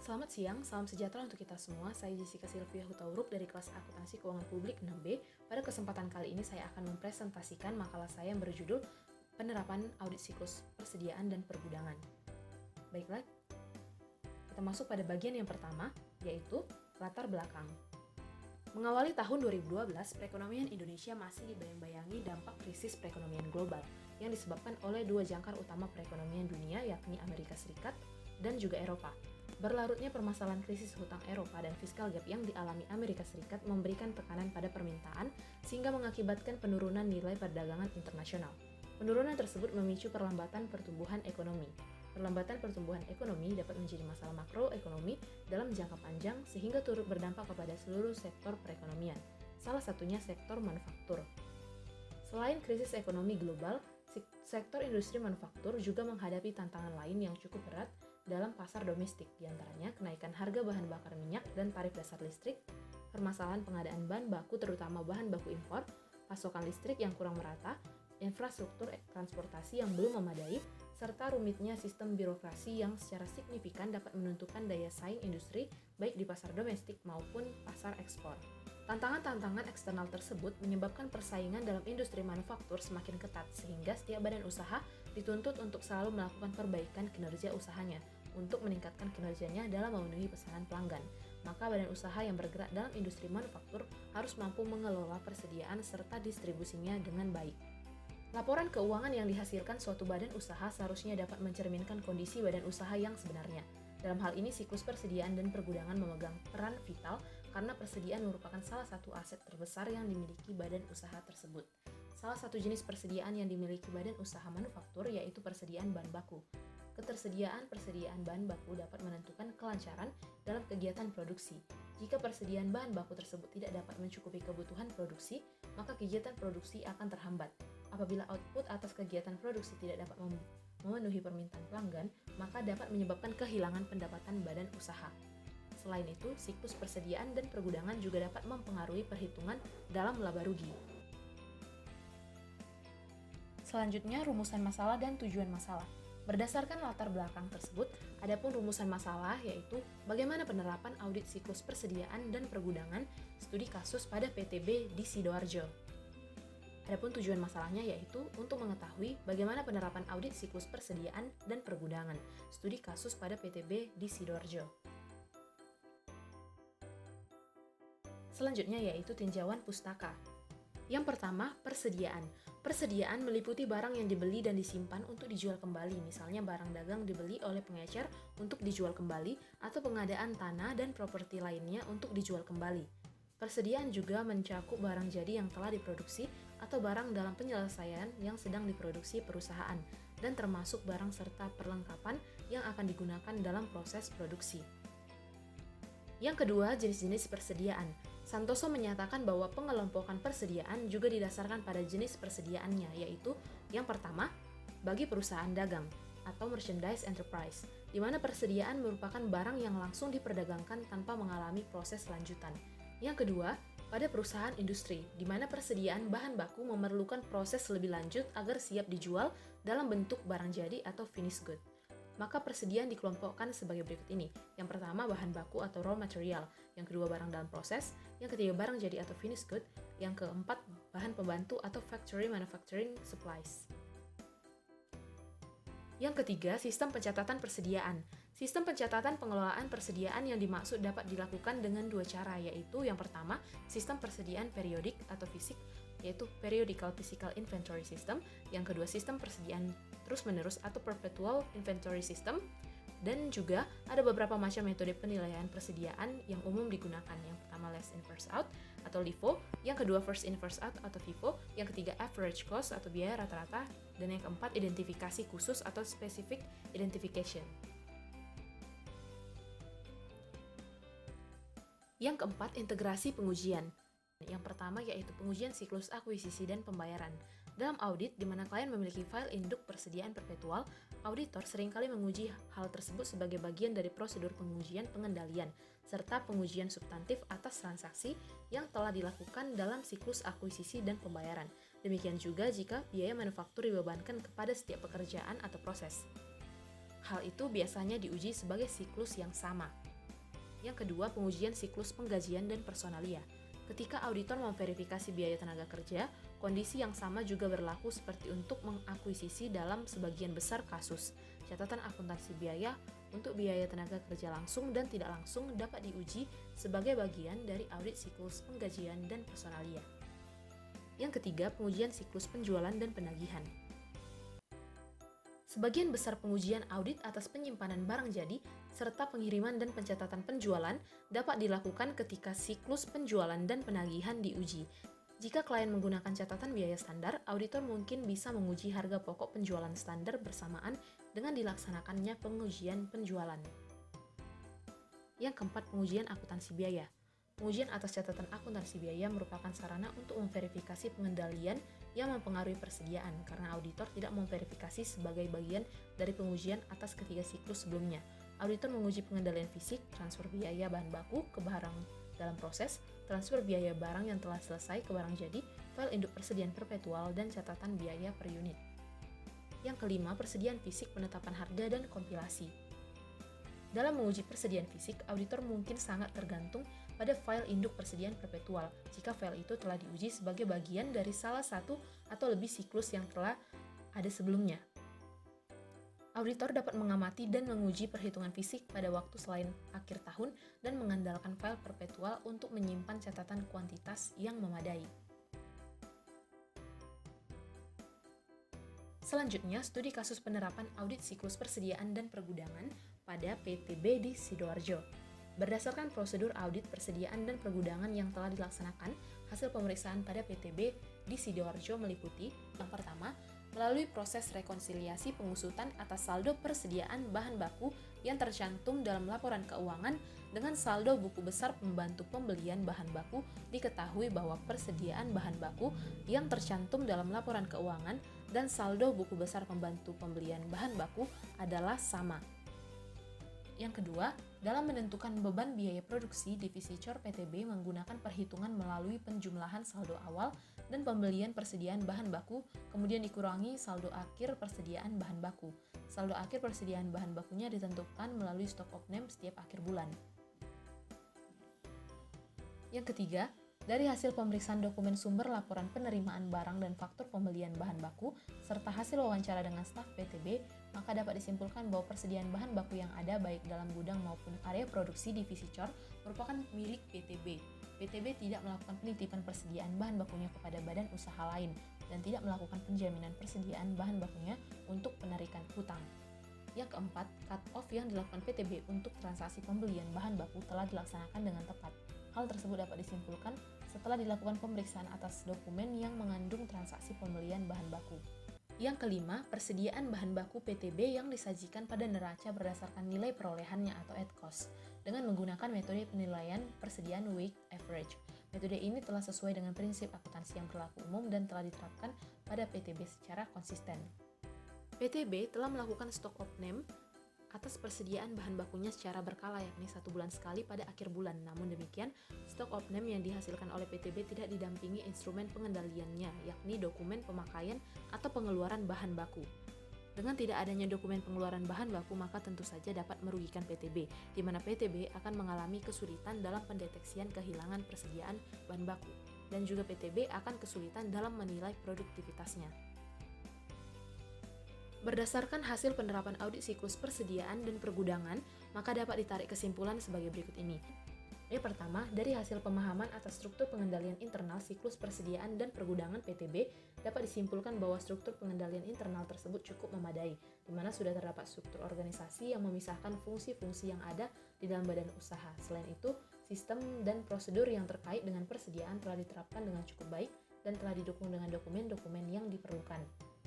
Selamat siang, salam sejahtera untuk kita semua. Saya Jessica Sylvia Hutauruk dari kelas Akuntansi Keuangan Publik 6B. Pada kesempatan kali ini saya akan mempresentasikan makalah saya yang berjudul Penerapan Audit Siklus Persediaan dan Pergudangan. Baiklah, kita masuk pada bagian yang pertama, yaitu latar belakang. Mengawali tahun 2012, perekonomian Indonesia masih dibayang-bayangi dampak krisis perekonomian global yang disebabkan oleh dua jangkar utama perekonomian dunia, yakni Amerika Serikat dan juga Eropa. Berlarutnya permasalahan krisis hutang Eropa dan fiskal gap yang dialami Amerika Serikat memberikan tekanan pada permintaan sehingga mengakibatkan penurunan nilai perdagangan internasional. Penurunan tersebut memicu perlambatan pertumbuhan ekonomi. Perlambatan pertumbuhan ekonomi dapat menjadi masalah makroekonomi dalam jangka panjang sehingga turut berdampak kepada seluruh sektor perekonomian, salah satunya sektor manufaktur. Selain krisis ekonomi global, sektor industri manufaktur juga menghadapi tantangan lain yang cukup berat dalam pasar domestik, diantaranya kenaikan harga bahan bakar minyak dan tarif dasar listrik, permasalahan pengadaan bahan baku terutama bahan baku impor, pasokan listrik yang kurang merata, infrastruktur transportasi yang belum memadai, serta rumitnya sistem birokrasi yang secara signifikan dapat menentukan daya saing industri baik di pasar domestik maupun pasar ekspor. Tantangan-tantangan eksternal tersebut menyebabkan persaingan dalam industri manufaktur semakin ketat sehingga setiap badan usaha dituntut untuk selalu melakukan perbaikan kinerja usahanya untuk meningkatkan kinerjanya dalam memenuhi pesanan pelanggan. Maka badan usaha yang bergerak dalam industri manufaktur harus mampu mengelola persediaan serta distribusinya dengan baik. Laporan keuangan yang dihasilkan suatu badan usaha seharusnya dapat mencerminkan kondisi badan usaha yang sebenarnya. Dalam hal ini, siklus persediaan dan pergudangan memegang peran vital karena persediaan merupakan salah satu aset terbesar yang dimiliki badan usaha tersebut. Salah satu jenis persediaan yang dimiliki badan usaha manufaktur yaitu persediaan bahan baku. Persediaan bahan baku dapat menentukan kelancaran dalam kegiatan produksi. Jika persediaan bahan baku tersebut tidak dapat mencukupi kebutuhan produksi, maka kegiatan produksi akan terhambat. Apabila output atas kegiatan produksi tidak dapat memenuhi permintaan pelanggan, maka dapat menyebabkan kehilangan pendapatan badan usaha. Selain itu, siklus persediaan dan pergudangan juga dapat mempengaruhi perhitungan dalam laba rugi. Selanjutnya, rumusan masalah dan tujuan masalah. Berdasarkan latar belakang tersebut, adapun rumusan masalah yaitu bagaimana penerapan audit siklus persediaan dan pergudangan studi kasus pada PTB di Sidoarjo. Adapun tujuan masalahnya yaitu untuk mengetahui bagaimana penerapan audit siklus persediaan dan pergudangan studi kasus pada PTB di Sidoarjo. Selanjutnya yaitu tinjauan pustaka. Yang pertama, persediaan. Persediaan meliputi barang yang dibeli dan disimpan untuk dijual kembali, misalnya barang dagang dibeli oleh pengecer untuk dijual kembali atau pengadaan tanah dan properti lainnya untuk dijual kembali. Persediaan juga mencakup barang jadi yang telah diproduksi atau barang dalam penyelesaian yang sedang diproduksi perusahaan dan termasuk barang serta perlengkapan yang akan digunakan dalam proses produksi. Yang kedua, jenis-jenis persediaan. Santoso menyatakan bahwa pengelompokan persediaan juga didasarkan pada jenis persediaannya, yaitu yang pertama, bagi perusahaan dagang atau merchandise enterprise, di mana persediaan merupakan barang yang langsung diperdagangkan tanpa mengalami proses lanjutan. Yang kedua, pada perusahaan industri, di mana persediaan bahan baku memerlukan proses lebih lanjut agar siap dijual dalam bentuk barang jadi atau finished good. Maka persediaan dikelompokkan sebagai berikut ini. Yang pertama, bahan baku atau raw material. Yang kedua, barang dalam proses. Yang ketiga, barang jadi atau finished good. Yang keempat, bahan pembantu atau factory manufacturing supplies. Yang ketiga, sistem pencatatan persediaan. Sistem pencatatan pengelolaan persediaan yang dimaksud dapat dilakukan dengan dua cara, yaitu yang pertama, sistem persediaan periodik atau fisik, yaitu Periodical Physical Inventory System. Yang kedua, sistem persediaan terus-menerus atau Perpetual Inventory System. Dan juga ada beberapa macam metode penilaian persediaan yang umum digunakan. Yang pertama, last in first out atau LIFO. Yang kedua, first in first out atau FIFO. Yang ketiga, average cost atau biaya rata-rata. Dan yang keempat, identifikasi khusus atau specific identification. Yang keempat, integrasi pengujian. Yang pertama yaitu pengujian siklus akuisisi dan pembayaran. Dalam audit, di mana klien memiliki file induk persediaan perpetual, auditor seringkali menguji hal tersebut sebagai bagian dari prosedur pengujian pengendalian, serta pengujian substantif atas transaksi yang telah dilakukan dalam siklus akuisisi dan pembayaran. Demikian juga jika biaya manufaktur dibebankan kepada setiap pekerjaan atau proses. Hal itu biasanya diuji sebagai siklus yang sama. Yang kedua, pengujian siklus penggajian dan personalia. Ketika auditor memverifikasi biaya tenaga kerja, kondisi yang sama juga berlaku seperti untuk mengakuisisi dalam sebagian besar kasus. Catatan akuntansi biaya untuk biaya tenaga kerja langsung dan tidak langsung dapat diuji sebagai bagian dari audit siklus penggajian dan personalia. Yang ketiga, pengujian siklus penjualan dan penagihan. Sebagian besar pengujian audit atas penyimpanan barang jadi serta pengiriman dan pencatatan penjualan dapat dilakukan ketika siklus penjualan dan penagihan diuji. Jika klien menggunakan catatan biaya standar, auditor mungkin bisa menguji harga pokok penjualan standar bersamaan dengan dilaksanakannya pengujian penjualan. Yang keempat, pengujian akuntansi biaya. Pengujian atas catatan akuntansi biaya merupakan sarana untuk memverifikasi pengendalian yang mempengaruhi persediaan karena auditor tidak memverifikasi sebagai bagian dari pengujian atas ketiga siklus sebelumnya. Auditor menguji pengendalian fisik, transfer biaya bahan baku ke barang dalam proses, transfer biaya barang yang telah selesai ke barang jadi, file induk persediaan perpetual, dan catatan biaya per unit. Yang kelima, persediaan fisik, penetapan harga, dan kompilasi. Dalam menguji persediaan fisik, auditor mungkin sangat tergantung pada file induk persediaan perpetual jika file itu telah diuji sebagai bagian dari salah satu atau lebih siklus yang telah ada sebelumnya. Auditor dapat mengamati dan menguji perhitungan fisik pada waktu selain akhir tahun dan mengandalkan file perpetual untuk menyimpan catatan kuantitas yang memadai. Selanjutnya, studi kasus penerapan audit siklus persediaan dan pergudangan pada PTB di Sidoarjo. Berdasarkan prosedur audit persediaan dan pergudangan yang telah dilaksanakan, hasil pemeriksaan pada PTB di Sidoarjo meliputi: yang pertama, melalui proses rekonsiliasi pengusutan atas saldo persediaan bahan baku yang tercantum dalam laporan keuangan dengan saldo buku besar pembantu pembelian bahan baku, diketahui bahwa persediaan bahan baku yang tercantum dalam laporan keuangan dan saldo buku besar pembantu pembelian bahan baku adalah sama. Yang kedua, dalam menentukan beban biaya produksi, divisi COR PTB menggunakan perhitungan melalui penjumlahan saldo awal dan pembelian persediaan bahan baku, kemudian dikurangi saldo akhir persediaan bahan baku. Saldo akhir persediaan bahan bakunya ditentukan melalui stock of name setiap akhir bulan. Yang ketiga, dari hasil pemeriksaan dokumen sumber laporan penerimaan barang dan faktur pembelian bahan baku, serta hasil wawancara dengan staf PTB, maka dapat disimpulkan bahwa persediaan bahan baku yang ada baik dalam gudang maupun area produksi divisi COR merupakan milik PTB. PTB tidak melakukan penitipan persediaan bahan bakunya kepada badan usaha lain dan tidak melakukan penjaminan persediaan bahan bakunya untuk penarikan hutang. Yang keempat, cut-off yang dilakukan PTB untuk transaksi pembelian bahan baku telah dilaksanakan dengan tepat. Hal tersebut dapat disimpulkan setelah dilakukan pemeriksaan atas dokumen yang mengandung transaksi pembelian bahan baku. Yang kelima, persediaan bahan baku PTB yang disajikan pada neraca berdasarkan nilai perolehannya atau at cost dengan menggunakan metode penilaian persediaan weighted average. Metode ini telah sesuai dengan prinsip akuntansi yang berlaku umum dan telah diterapkan pada PTB secara konsisten. PTB telah melakukan stock of name atas persediaan bahan bakunya secara berkala, yakni 1 bulan sekali pada akhir bulan. Namun demikian, stock of name yang dihasilkan oleh PTB tidak didampingi instrumen pengendaliannya, yakni dokumen pemakaian atau pengeluaran bahan baku. Dengan tidak adanya dokumen pengeluaran bahan baku, maka tentu saja dapat merugikan PTB, di mana PTB akan mengalami kesulitan dalam pendeteksian kehilangan persediaan bahan baku, dan juga PTB akan kesulitan dalam menilai produktivitasnya. Berdasarkan hasil penerapan audit siklus persediaan dan pergudangan, maka dapat ditarik kesimpulan sebagai berikut ini. Yang pertama, dari hasil pemahaman atas struktur pengendalian internal siklus persediaan dan pergudangan PTB, dapat disimpulkan bahwa struktur pengendalian internal tersebut cukup memadai, di mana sudah terdapat struktur organisasi yang memisahkan fungsi-fungsi yang ada di dalam badan usaha. Selain itu, sistem dan prosedur yang terkait dengan persediaan telah diterapkan dengan cukup baik dan telah didukung dengan dokumen-dokumen yang diperlukan.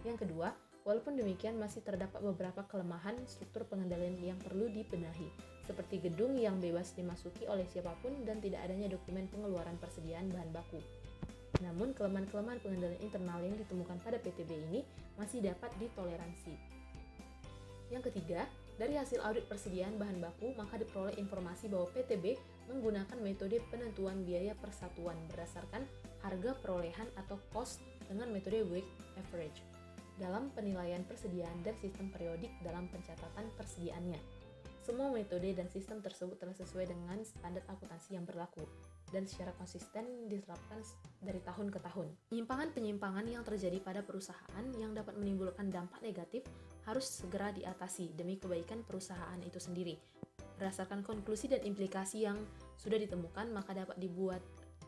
Yang kedua, walaupun demikian masih terdapat beberapa kelemahan struktur pengendalian yang perlu dibenahi, seperti gedung yang bebas dimasuki oleh siapapun dan tidak adanya dokumen pengeluaran persediaan bahan baku. Namun, kelemahan-kelemahan pengendalian internal yang ditemukan pada PTB ini masih dapat ditoleransi. Yang ketiga, dari hasil audit persediaan bahan baku, maka diperoleh informasi bahwa PTB menggunakan metode penentuan biaya persatuan berdasarkan harga perolehan atau cost dengan metode weighted average dalam penilaian persediaan dan sistem periodik dalam pencatatan persediaannya. Semua metode dan sistem tersebut telah sesuai dengan standar akuntansi yang berlaku dan secara konsisten diterapkan dari tahun ke tahun. Penyimpangan-penyimpangan yang terjadi pada perusahaan yang dapat menimbulkan dampak negatif harus segera diatasi demi kebaikan perusahaan itu sendiri. Berdasarkan konklusi dan implikasi yang sudah ditemukan, maka dapat dibuat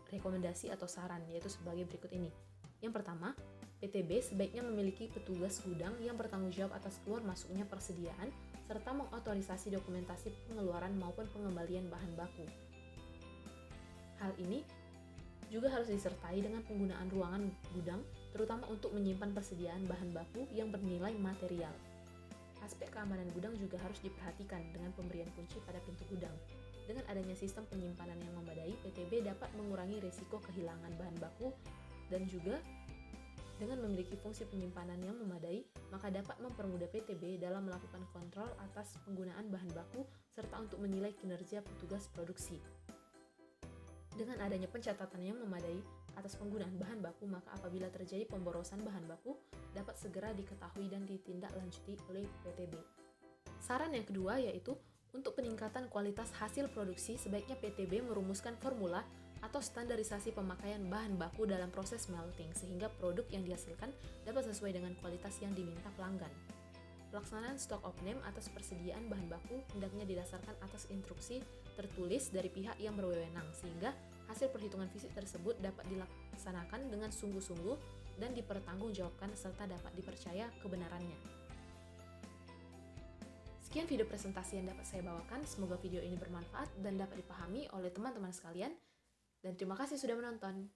rekomendasi atau saran, yaitu sebagai berikut ini. Yang pertama, PTB sebaiknya memiliki petugas gudang yang bertanggung jawab atas keluar masuknya persediaan serta mengotorisasi dokumentasi pengeluaran maupun pengembalian bahan baku. Hal ini juga harus disertai dengan penggunaan ruangan gudang, terutama untuk menyimpan persediaan bahan baku yang bernilai material. Aspek keamanan gudang juga harus diperhatikan dengan pemberian kunci pada pintu gudang. Dengan adanya sistem penyimpanan yang memadai, PTB dapat mengurangi risiko kehilangan bahan baku dan juga dengan memiliki fungsi penyimpanan yang memadai, maka dapat mempermudah PTB dalam melakukan kontrol atas penggunaan bahan baku serta untuk menilai kinerja petugas produksi. Dengan adanya pencatatan yang memadai atas penggunaan bahan baku, maka apabila terjadi pemborosan bahan baku, dapat segera diketahui dan ditindaklanjuti oleh PTB. Saran yang kedua yaitu, untuk peningkatan kualitas hasil produksi, sebaiknya PTB merumuskan formula atau standarisasi pemakaian bahan baku dalam proses melting sehingga produk yang dihasilkan dapat sesuai dengan kualitas yang diminta pelanggan. Pelaksanaan stock of name atas persediaan bahan baku hendaknya didasarkan atas instruksi tertulis dari pihak yang berwenang sehingga hasil perhitungan fisik tersebut dapat dilaksanakan dengan sungguh-sungguh dan dipertanggungjawabkan serta dapat dipercaya kebenarannya. Sekian video presentasi yang dapat saya bawakan, semoga video ini bermanfaat dan dapat dipahami oleh teman-teman sekalian. Dan terima kasih sudah menonton.